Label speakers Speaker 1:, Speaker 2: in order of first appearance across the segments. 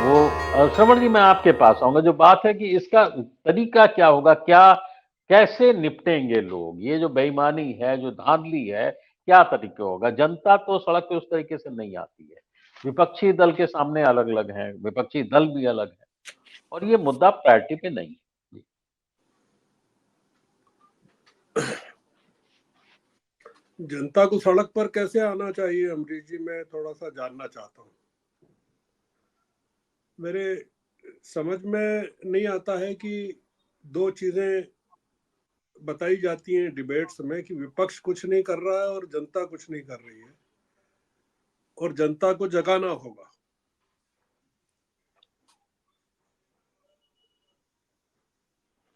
Speaker 1: वो श्रवण जी, मैं आपके पास आऊँगा। जो बात है कि इसका तरीका क्या होगा? क्या कैसे निपटेंगे लोग? ये जो बेईमानी है, जो धाँधली है, क्या तरीका होगा? जनता तो सड़क पे उस तरीके से नहीं आती है। विपक्षी दल के सामने अलग-अलग हैं, विपक्षी दल भी अलग है और ये मुद्दा प्रायोरिटी पे नहीं है। जी।
Speaker 2: जनता को सड़क पर कैसे आना चाहिए अमरीश जी, मैं थोड़ा सा जानना चाहता हूँ। मेरे समझ में नहीं आता है कि दो चीजें बताई जाती हैं डिबेट्स में कि विपक्ष कुछ नहीं कर रहा है और जनता कुछ नहीं कर रही है और जनता को जगाना होगा।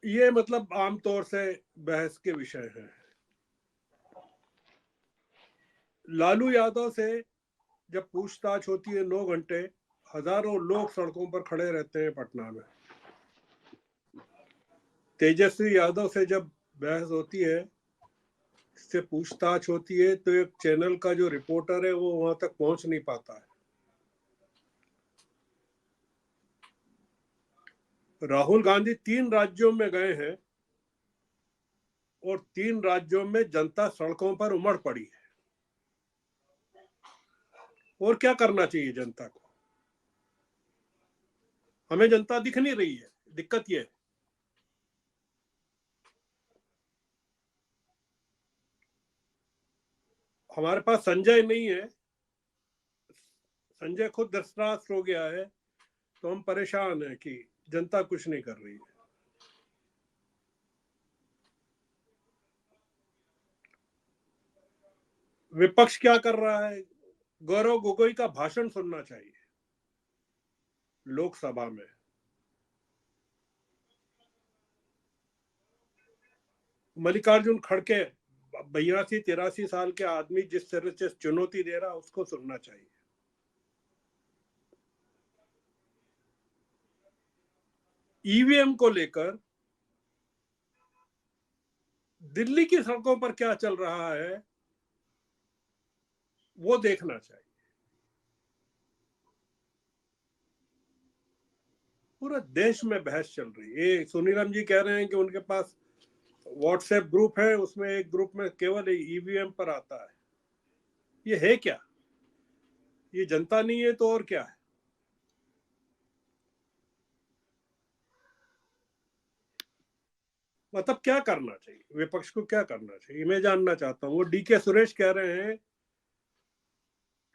Speaker 2: ये मतलब आमतौर से बहस के विषय हैं। लालू यादव से जब पूछताछ होती है 9 घंटे, हजारों लोग सड़कों पर खड़े रहते हैं पटना में। तेजस्वी यादव से जब बहस होती है, से पूछताछ होती है, तो एक चैनल का जो रिपोर्टर है वो वहां तक पहुंच नहीं पाता है। राहुल गांधी 3 राज्यों में गए हैं और 3 राज्यों में जनता सड़कों पर उमड़ पड़ी है। और क्या करना चाहिए जनता को? हमें जनता दिख नहीं रही है। दिक्कत यह है। हमारे पास संजय नहीं है, संजय खुद दस्तरास्त हो गया है, तो हम परेशान हैं कि जनता कुछ नहीं कर रही है। विपक्ष क्या कर रहा है? गौरव गोगोई का भाषण सुनना चाहिए लोकसभा में। मल्लिकार्जुन खड़गे 82-83 साल के आदमी जिस तरह से चुनौती दे रहा, उसको सुनना चाहिए। ईवीएम को लेकर दिल्ली की सड़कों पर क्या चल रहा है वो देखना चाहिए। पूरा देश में बहस चल रही है। ये सुनीलम जी कह रहे हैं कि उनके पास व्हाट्सएप ग्रुप है, उसमें एक ग्रुप में केवल ईवीएम पर आता है। ये है क्या? ये जनता नहीं है तो और क्या है? मतलब क्या करना चाहिए विपक्ष को? क्या करना चाहिए मैं जानना चाहता हूँ। वो डीके सुरेश कह रहे हैं,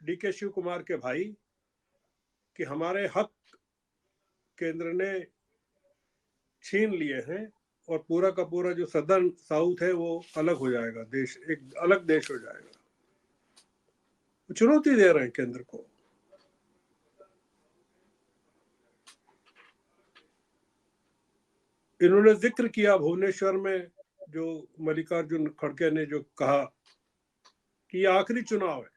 Speaker 2: डीके शिव कुमार के भाई, कि हमारे हक केंद्र ने छीन लिए हैं और पूरा का पूरा जो सदर्न साउथ है वो अलग हो जाएगा, देश एक अलग देश हो जाएगा। चुनौती दे रहे हैं केंद्र को। इन्होंने जिक्र किया भुवनेश्वर में जो मल्लिकार्जुन खड़गे ने जो कहा कि ये आखिरी चुनाव है,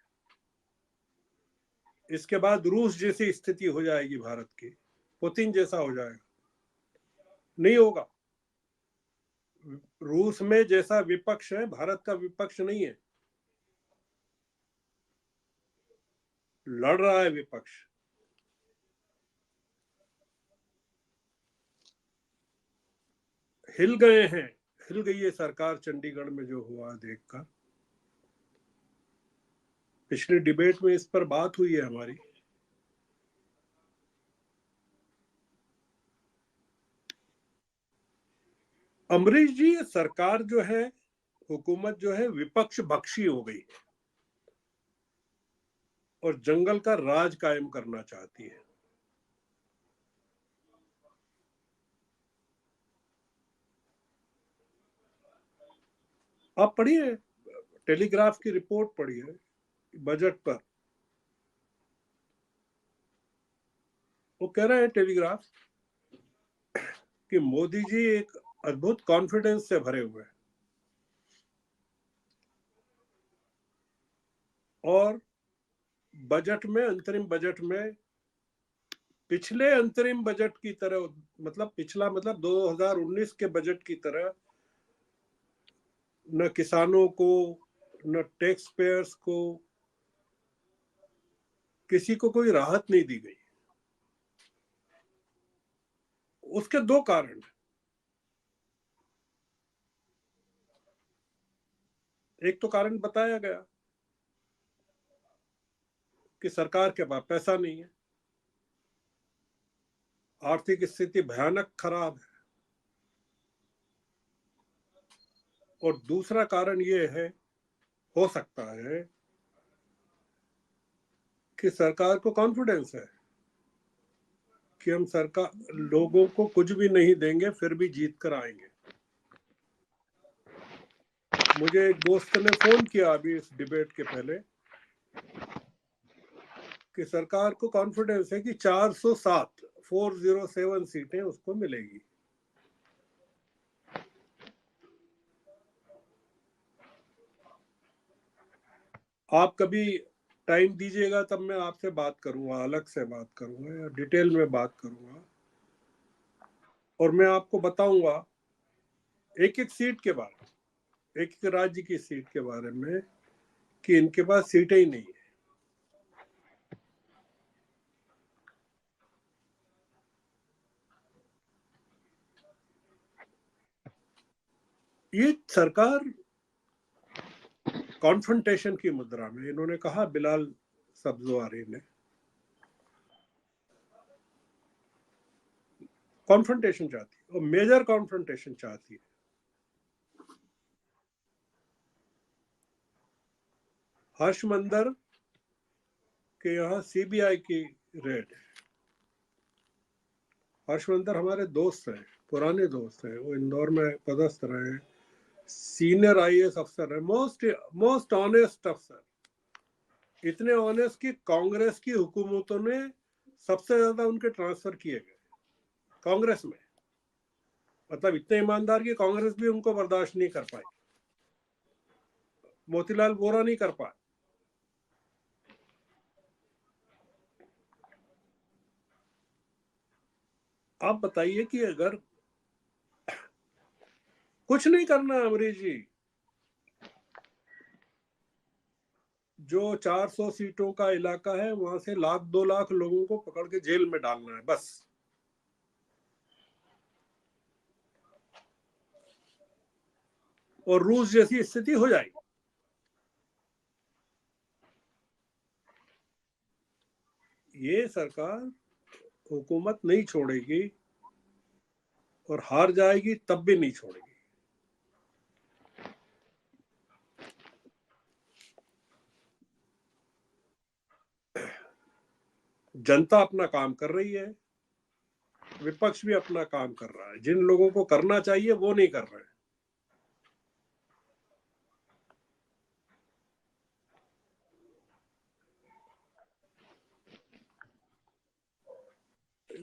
Speaker 2: इसके बाद रूस जैसी स्थिति हो जाएगी भारत की, पुतिन जैसा हो जाएगा। नहीं होगा। रूस में जैसा विपक्ष है, भारत का विपक्ष नहीं है। लड़ रहा है विपक्ष। हिल गए हैं, हिल गई है सरकार चंडीगढ़ में जो हुआ देखकर। पिछली डिबेट में इस पर बात हुई है हमारी। अमरीश जी, ये सरकार जो है, हुकूमत जो है, विपक्ष भक्षी हो गई है और जंगल का राज कायम करना चाहती है। आप पढ़िए, टेलीग्राफ की रिपोर्ट पढ़िए बजट पर। वो कह रहे हैं टेलीग्राफ कि मोदी जी एक अद्भुत कॉन्फिडेंस से भरे हुए हैं और बजट में, अंतरिम बजट में पिछले अंतरिम बजट की तरह, मतलब पिछला मतलब 2019 के बजट की तरह, न किसानों को, न टैक्स पेयर्स को, किसी को कोई राहत नहीं दी गई। उसके दो कारण हैं। एक तो कारण बताया गया कि सरकार के पास पैसा नहीं है, आर्थिक स्थिति भयानक खराब है, और दूसरा कारण ये है, हो सकता है कि सरकार को कॉन्फिडेंस है कि हम सरकार लोगों को कुछ भी नहीं देंगे फिर भी जीत कर आएंगे। मुझे एक दोस्त ने फोन किया अभी इस डिबेट के पहले कि सरकार को कॉन्फिडेंस है कि 407 सीटें उसको मिलेगी। आप कभी टाइम दीजिएगा तब मैं आपसे बात करूंगा, अलग से बात करूंगा या डिटेल में बात करूंगा, और मैं आपको बताऊंगा एक एक सीट के बारे में, एक एक राज्य की सीट के बारे में, कि इनके पास सीटें ही नहीं है। ये सरकार कॉन्फ्रंटेशन की मुद्रा में, इन्होंने कहा बिलाल सब्जवारी ने, कॉन्फ्रंटेशन चाहती है और मेजर कॉन्फ्रंटेशन चाहती है। हर्षमंदर के यहाँ सीबीआई की रेड है। हर्षमंदर हमारे दोस्त हैं, पुराने दोस्त हैं, वो इंदौर में पदस्थ रहे, सीनियर आईएएस अफसर है, मोस्ट ऑनेस्ट अफसर, इतने ऑनेस्ट कि कांग्रेस की हुकूमतों ने सबसे ज्यादा उनके ट्रांसफर किए गए कांग्रेस में। मतलब इतने ईमानदार कि कांग्रेस भी उनको बर्दाश्त नहीं कर पाई, मोतीलाल वोरा नहीं कर पाए। आप बताइए कि अगर कुछ नहीं करना अमरीश जी, जो 400 सीटों का इलाका है वहां से 1,00,000-2,00,000 लोगों को पकड़ के जेल में डालना है बस। और रूस जैसी स्थिति हो जाएगी। ये सरकार हुकूमत नहीं छोड़ेगी और हार जाएगी तब भी नहीं छोड़ेगी। जनता अपना काम कर रही है, विपक्ष भी अपना काम कर रहा है, जिन लोगों को करना चाहिए वो नहीं कर रहे हैं।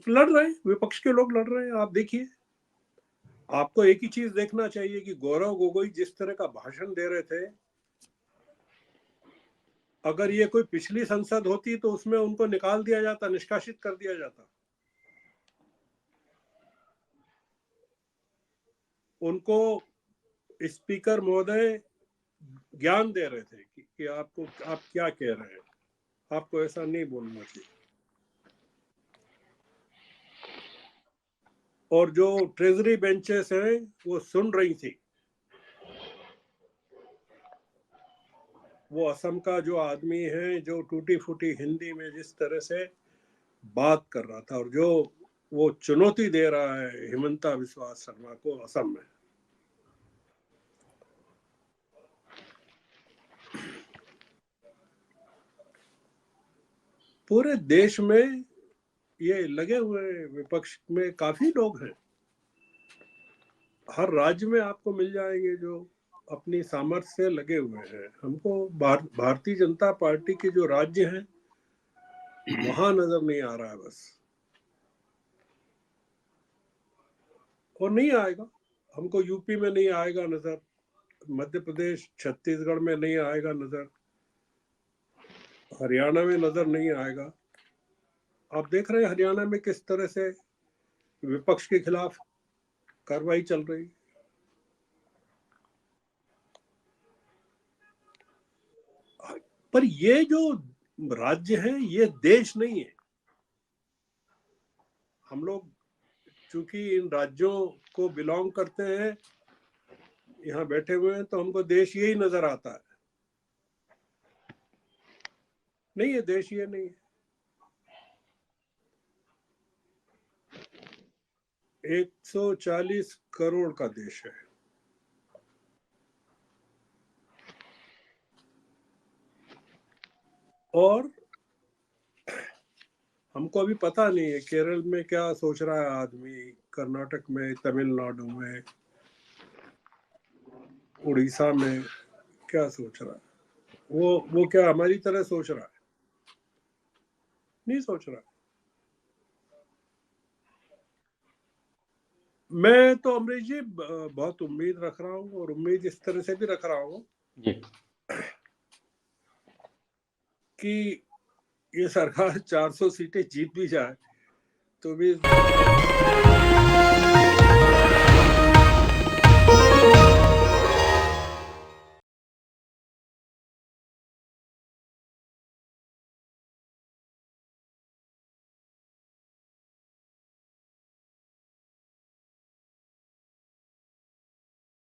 Speaker 2: लड़ रहे हैं, विपक्ष के लोग लड़ रहे हैं। आप देखिए, आपको एक ही चीज देखना चाहिए कि गौरव गोगोई जिस तरह का भाषण दे रहे थे, अगर ये कोई पिछली संसद होती तो उसमें उनको निकाल दिया जाता, निष्कासित कर दिया जाता। उनको स्पीकर महोदय ज्ञान दे रहे थे कि आप क्या कह रहे हैं, आपको ऐसा नहीं बोलना चाहिए। और जो ट्रेजरी बेंचेस हैं वो सुन रही थी। वो असम का जो आदमी है, जो टूटी फूटी हिंदी में जिस तरह से बात कर रहा था, और जो वो चुनौती दे रहा है हिमंता बिस्वा शर्मा को असम में, पूरे देश में ये लगे हुए विपक्ष में काफी लोग हैं। हर राज्य में आपको मिल जाएंगे जो अपनी सामर्थ्य से लगे हुए हैं। हमको भारतीय जनता पार्टी के जो राज्य हैं वहां नजर नहीं आ रहा है बस, और नहीं आएगा। हमको यूपी में नहीं आएगा नजर, मध्य प्रदेश छत्तीसगढ़ में नहीं आएगा नजर, हरियाणा में नजर नहीं आएगा। आप देख रहे हैं हरियाणा में किस तरह से विपक्ष के खिलाफ कार्रवाई चल रही। पर ये जो राज्य है ये देश नहीं है। हम लोग चूंकि इन राज्यों को बिलोंग करते हैं, यहाँ बैठे हुए हैं, तो हमको देश यही नजर आता है। नहीं, ये देश ये नहीं है। 140 करोड़ का देश है। और हमको अभी पता नहीं है केरल में क्या सोच रहा है आदमी, कर्नाटक में, तमिलनाडु में, उड़ीसा में क्या सोच रहा है। वो क्या हमारी तरह सोच रहा है? नहीं सोच रहा। मैं तो अमरीश जी बहुत उम्मीद रख रहा हूँ, और उम्मीद इस तरह से भी रख रहा हूँ कि ये सरकार 400 सीटें जीत भी जाए तो भी